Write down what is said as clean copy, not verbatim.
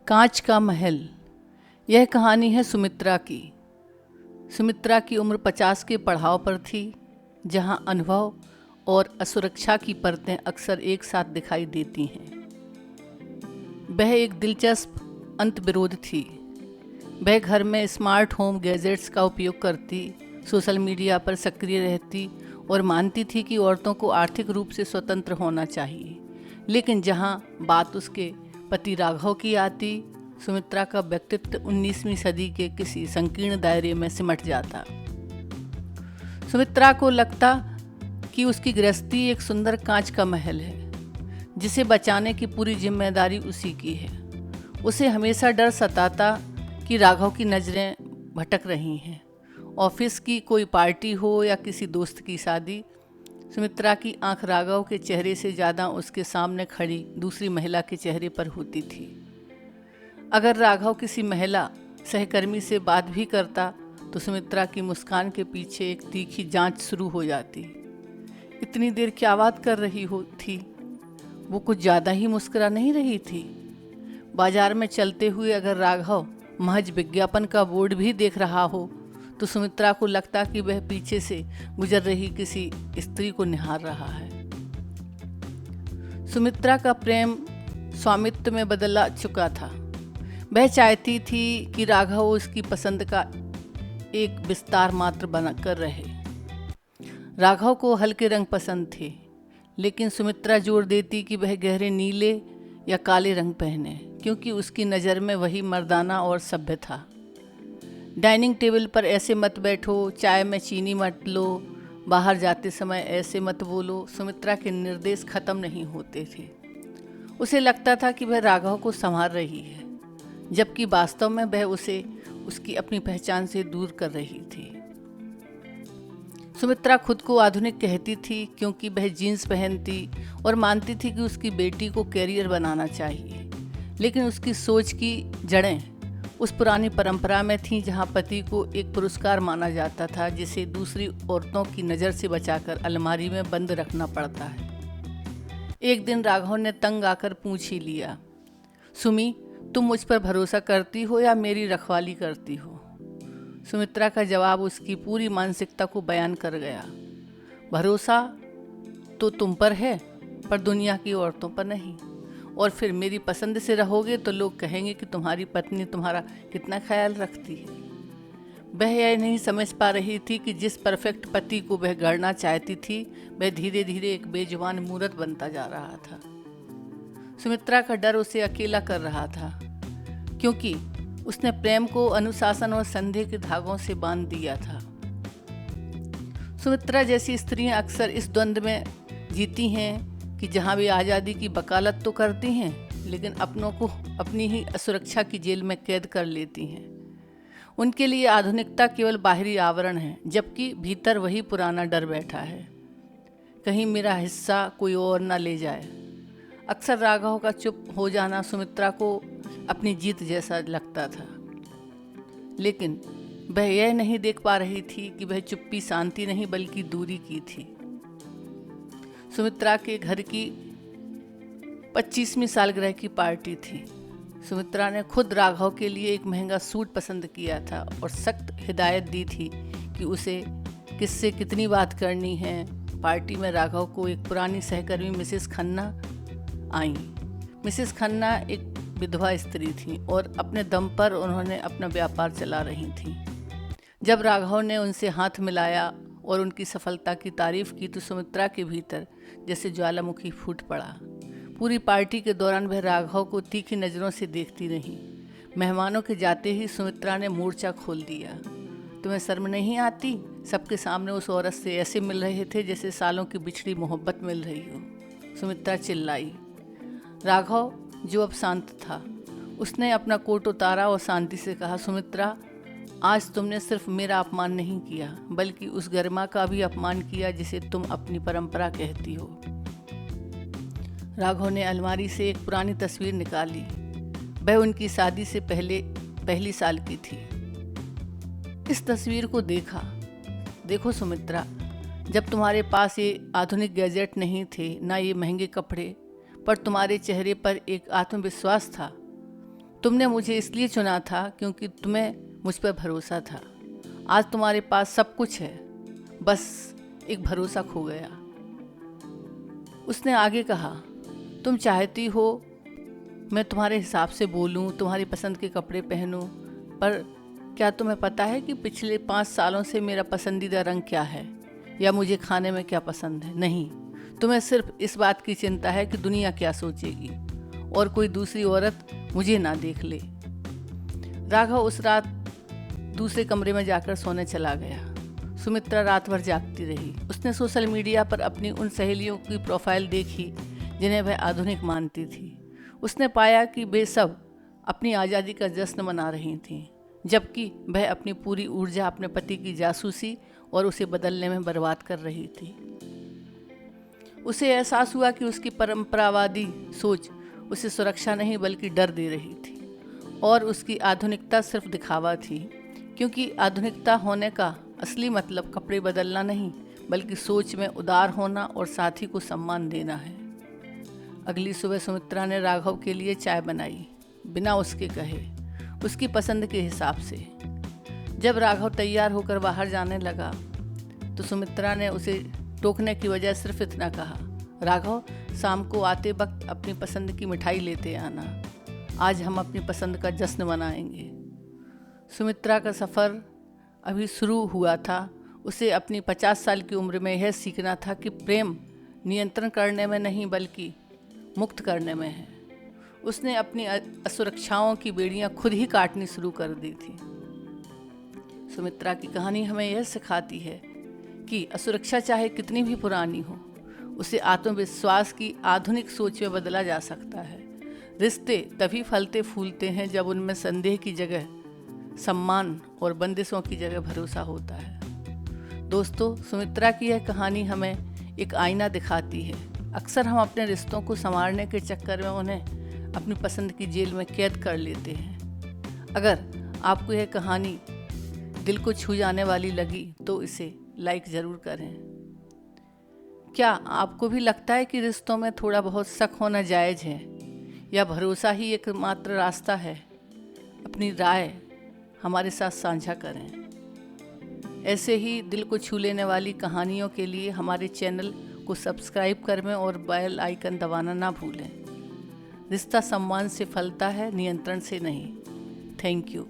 कांच का महल। यह कहानी है सुमित्रा की। सुमित्रा की उम्र 50 के पड़ाव पर थी, जहां अनुभव और असुरक्षा की परतें अक्सर एक साथ दिखाई देती हैं। वह एक दिलचस्प अंतर्विरोध थी। वह घर में स्मार्ट होम गैजेट्स का उपयोग करती, सोशल मीडिया पर सक्रिय रहती और मानती थी कि औरतों को आर्थिक रूप से स्वतंत्र होना चाहिए। लेकिन जहां बात उसके पति राघव की आती, सुमित्रा का व्यक्तित्व 19वीं सदी के किसी संकीर्ण दायरे में सिमट जाता। सुमित्रा को लगता कि उसकी गृहस्थी एक सुंदर कांच का महल है, जिसे बचाने की पूरी जिम्मेदारी उसी की है। उसे हमेशा डर सताता कि राघव की नज़रें भटक रही हैं। ऑफिस की कोई पार्टी हो या किसी दोस्त की शादी, सुमित्रा की आंख राघव के चेहरे से ज़्यादा उसके सामने खड़ी दूसरी महिला के चेहरे पर होती थी। अगर राघव किसी महिला सहकर्मी से बात भी करता तो सुमित्रा की मुस्कान के पीछे एक तीखी जांच शुरू हो जाती। इतनी देर क्या बात कर रही थी? वो कुछ ज़्यादा ही मुस्कुरा नहीं रही थी? बाजार में चलते हुए अगर राघव महज विज्ञापन का बोर्ड भी देख रहा हो तो सुमित्रा को लगता कि वह पीछे से गुजर रही किसी स्त्री को निहार रहा है। सुमित्रा का प्रेम स्वामित्व में बदला चुका था। वह चाहती थी कि राघव उसकी पसंद का एक विस्तार मात्र बनकर रहे। राघव को हल्के रंग पसंद थे, लेकिन सुमित्रा जोर देती कि वह गहरे नीले या काले रंग पहने, क्योंकि उसकी नज़र में वही मर्दाना और सभ्य था। डाइनिंग टेबल पर ऐसे मत बैठो, चाय में चीनी मत लो, बाहर जाते समय ऐसे मत बोलो। सुमित्रा के निर्देश खत्म नहीं होते थे। उसे लगता था कि वह राघव को संभाल रही है, जबकि वास्तव में वह उसे उसकी अपनी पहचान से दूर कर रही थी। सुमित्रा खुद को आधुनिक कहती थी, क्योंकि वह जीन्स पहनती और मानती थी कि उसकी बेटी को कैरियर बनाना चाहिए। लेकिन उसकी सोच की जड़ें उस पुरानी परंपरा में थीं, जहां पति को एक पुरस्कार माना जाता था, जिसे दूसरी औरतों की नज़र से बचाकर अलमारी में बंद रखना पड़ता है। एक दिन राघव ने तंग आकर पूछ ही लिया, सुमी, तुम मुझ पर भरोसा करती हो या मेरी रखवाली करती हो? सुमित्रा का जवाब उसकी पूरी मानसिकता को बयान कर गया। भरोसा तो तुम पर है, पर दुनिया की औरतों पर नहीं। और फिर मेरी पसंद से रहोगे तो लोग कहेंगे कि तुम्हारी पत्नी तुम्हारा कितना ख्याल रखती है। वह यह नहीं समझ पा रही थी कि जिस परफेक्ट पति को वह गढ़ना चाहती थी, वह धीरे धीरे एक बेजुबान मूर्त बनता जा रहा था। सुमित्रा का डर उसे अकेला कर रहा था, क्योंकि उसने प्रेम को अनुशासन और संदेह के धागों से बांध दिया था। सुमित्रा जैसी स्त्रियां अक्सर इस द्वंद्व में जीती हैं कि जहां वे आज़ादी की वकालत तो करती हैं, लेकिन अपनों को अपनी ही असुरक्षा की जेल में कैद कर लेती हैं। उनके लिए आधुनिकता केवल बाहरी आवरण है, जबकि भीतर वही पुराना डर बैठा है, कहीं मेरा हिस्सा कोई और ना ले जाए। अक्सर राघव का चुप हो जाना सुमित्रा को अपनी जीत जैसा लगता था, लेकिन वह यह नहीं देख पा रही थी कि वह चुप्पी शांति नहीं बल्कि दूरी की थी। सुमित्रा के घर की 25वीं सालगिरह की पार्टी थी। सुमित्रा ने खुद राघव के लिए एक महंगा सूट पसंद किया था और सख्त हिदायत दी थी कि उसे किससे कितनी बात करनी है। पार्टी में राघव को एक पुरानी सहकर्मी मिसेस खन्ना आई। मिसेस खन्ना एक विधवा स्त्री थी और अपने दम पर उन्होंने अपना व्यापार चला रही थी। जब राघव ने उनसे हाथ मिलाया और उनकी सफलता की तारीफ की तो सुमित्रा के भीतर जैसे ज्वालामुखी फूट पड़ा। पूरी पार्टी के दौरान वह राघव को तीखी नज़रों से देखती रही। मेहमानों के जाते ही सुमित्रा ने मोर्चा खोल दिया, तुम्हें शर्म नहीं आती? सबके सामने उस औरत से ऐसे मिल रहे थे जैसे सालों की बिछड़ी मोहब्बत मिल रही हो। सुमित्रा चिल्लाई। राघव, जो अब शांत था, उसने अपना कोट उतारा और शांति से कहा, सुमित्रा, आज तुमने सिर्फ मेरा अपमान नहीं किया, बल्कि उस गरिमा का भी अपमान किया जिसे तुम अपनी परंपरा कहती हो। राघव ने अलमारी से एक पुरानी तस्वीर निकाली। वह उनकी शादी से पहली साल की थी। इस तस्वीर को देखा। देखो सुमित्रा, जब तुम्हारे पास ये आधुनिक गैजेट नहीं थे, ना ये महंगे कपड़े, पर तुम्हारे चेहरे पर एक आत्मविश्वास था। तुमने मुझे इसलिए चुना था क्योंकि तुम्हें मुझ पर भरोसा था। आज तुम्हारे पास सब कुछ है, बस एक भरोसा खो गया। उसने आगे कहा, तुम चाहती हो मैं तुम्हारे हिसाब से बोलूं, तुम्हारी पसंद के कपड़े पहनूं, पर क्या तुम्हें पता है कि पिछले 5 सालों से मेरा पसंदीदा रंग क्या है या मुझे खाने में क्या पसंद है? नहीं, तुम्हें सिर्फ इस बात की चिंता है कि दुनिया क्या सोचेगी और कोई दूसरी औरत मुझे ना देख ले। राघव उस रात दूसरे कमरे में जाकर सोने चला गया। सुमित्रा रात भर जागती रही। उसने सोशल मीडिया पर अपनी उन सहेलियों की प्रोफाइल देखी जिन्हें वह आधुनिक मानती थी। उसने पाया कि वे सब अपनी आज़ादी का जश्न मना रही थीं, जबकि वह अपनी पूरी ऊर्जा अपने पति की जासूसी और उसे बदलने में बर्बाद कर रही थी। उसे एहसास हुआ कि उसकी परंपरावादी सोच उसे सुरक्षा नहीं बल्कि डर दे रही थी, और उसकी आधुनिकता सिर्फ दिखावा थी, क्योंकि आधुनिकता होने का असली मतलब कपड़े बदलना नहीं बल्कि सोच में उदार होना और साथी को सम्मान देना है। अगली सुबह सुमित्रा ने राघव के लिए चाय बनाई, बिना उसके कहे, उसकी पसंद के हिसाब से। जब राघव तैयार होकर बाहर जाने लगा तो सुमित्रा ने उसे टोकने की वजह सिर्फ इतना कहा, राघव, शाम को आते वक्त अपनी पसंद की मिठाई लेते आना, आज हम अपनी पसंद का जश्न मनाएंगे। सुमित्रा का सफ़र अभी शुरू हुआ था। उसे अपनी 50 साल की उम्र में यह सीखना था कि प्रेम नियंत्रण करने में नहीं बल्कि मुक्त करने में है। उसने अपनी असुरक्षाओं की बेड़ियां खुद ही काटनी शुरू कर दी थी। सुमित्रा की कहानी हमें यह सिखाती है कि असुरक्षा चाहे कितनी भी पुरानी हो, उसे आत्मविश्वास की आधुनिक सोच में बदला जा सकता है। रिश्ते तभी फलते फूलते हैं जब उनमें संदेह की जगह सम्मान और बंदिशों की जगह भरोसा होता है। दोस्तों, सुमित्रा की यह कहानी हमें एक आईना दिखाती है। अक्सर हम अपने रिश्तों को संवारने के चक्कर में उन्हें अपनी पसंद की जेल में कैद कर लेते हैं। अगर आपको यह कहानी दिल को छू जाने वाली लगी तो इसे लाइक ज़रूर करें। क्या आपको भी लगता है कि रिश्तों में थोड़ा बहुत शक होना जायज़ है, या भरोसा ही एकमात्र रास्ता है? अपनी राय हमारे साथ साझा करें। ऐसे ही दिल को छू लेने वाली कहानियों के लिए हमारे चैनल को सब्सक्राइब करें और बेल आइकन दबाना ना भूलें। रिश्ता सम्मान से फलता है, नियंत्रण से नहीं। Thank you.